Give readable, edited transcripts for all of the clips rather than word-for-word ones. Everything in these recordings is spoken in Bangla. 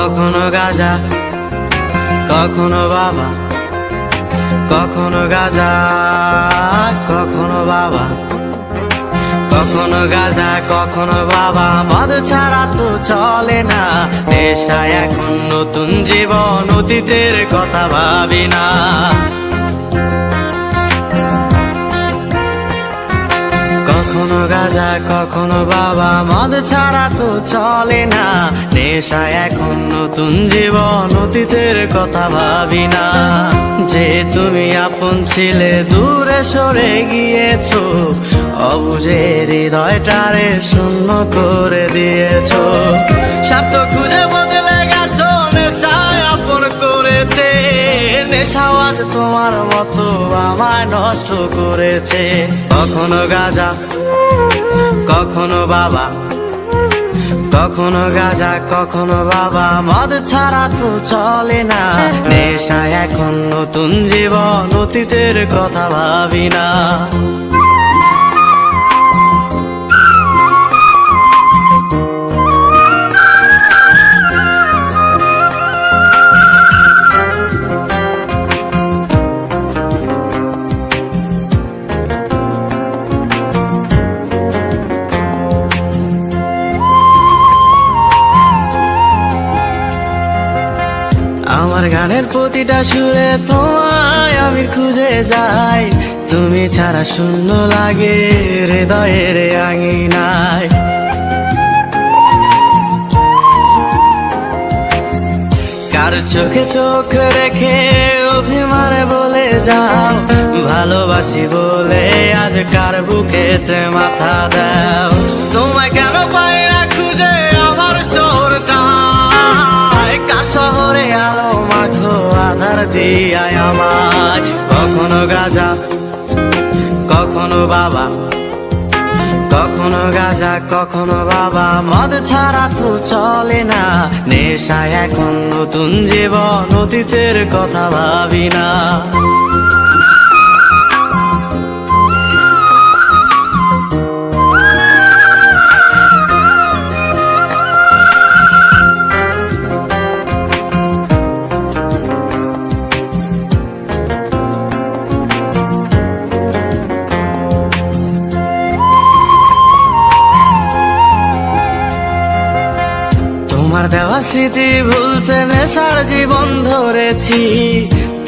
কখনো গাঁজা, কখনো বাবা, কখনো গাঁজা, কখনো বাবা, কখনো গাঁজা, কখনো বাবা। মদ ছাড়া তো চলে না, নেশায় এখন নতুন জীবন, অতীতের কথা ভাবি না। কখনো গাঁজা, কখনো বাবা, মদ ছাড়া তো চলে না, নেশায় এখন নতুন জীবন, অতীতের কথা ভাবি না। যে তুমি আপন ছিলে দূরে সরে গিয়েছো, অবুঝে হৃদয়টারে শূন্য করে দিয়েছো। স্বার্থ খুঁজে বদলে গেছো, নেশায় আপন করেছে, নেশাওয়াজ তোমার মতো আমায় নষ্ট করেছে। কখনো গাঁজা, কখনো বাবা, কখনো গাঁজা, কখনো বাবা, মদ ছাড়া তো চলে না, নেশায় এখন নতুন জীবন, অতীতের কথা ভাবি না। আমার গানের প্রতিটা সুরে তোমায় আমি খুঁজে যাই, তুমি ছাড়া শূন্য লাগে হৃদয়ের আঙিনায়। কার চোখে চোখ রেখে অভিমানে বলে যাও, ভালোবাসি বলে আজ কার বুকেতে মাথা দাও। তোমায় কেন পাই না খুঁজে আমার শহরটা, কার শহরে আলো মাখো আধার দিয়ায় আমায়। কখনো গাঁজা, কখনো বাবা, কখনো গাঁজা, কখনো বাবা, মদ ছাড়া তো চলে না, নেশায় এখন নতুন জীবন, অতীতের কথা ভাবি না। তোমার দেওয়া স্মৃতি ভুলতে নেশার জীবন ধরেছি,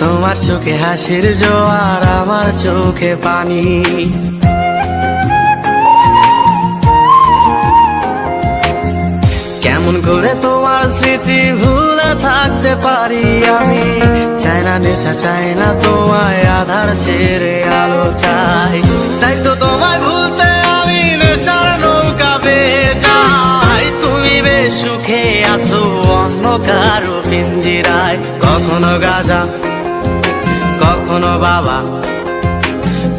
তোমার চোখে হাসির জোয়ার, আমার চোখে পানি। কেমন করে তোমার স্মৃতি ভুলে থাকতে পারি আমি, চাই না নেশা, চাই না তোমায় আধার ছেড়ে আলো চাই। তাই তো তোমায় ভুলতে আমি নেশার নৌকা বেয়ে যাই, তুমি বেশ সুখে আছো অন্য কারো পিঞ্জিরায়। কখনো গাঁজা, কখনো বাবা,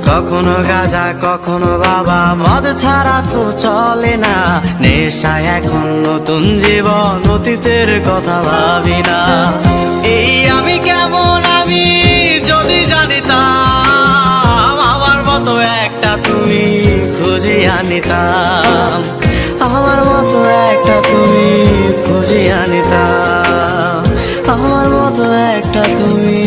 কখনো গাঁজা, কখনো বাবা, মদ ছাড়া তো চলে না, নেশায় এখন নতুন জীবন, অতীতের কথা ভাবি না। এই আমি কেমন আমি যদি জানিতাম, আমার মতো একটা তুমি খুঁজিয়া নিতাম, আমার মতো একটা তুমি খুঁজিয়া নিতাম, আমার মতো একটা তুমি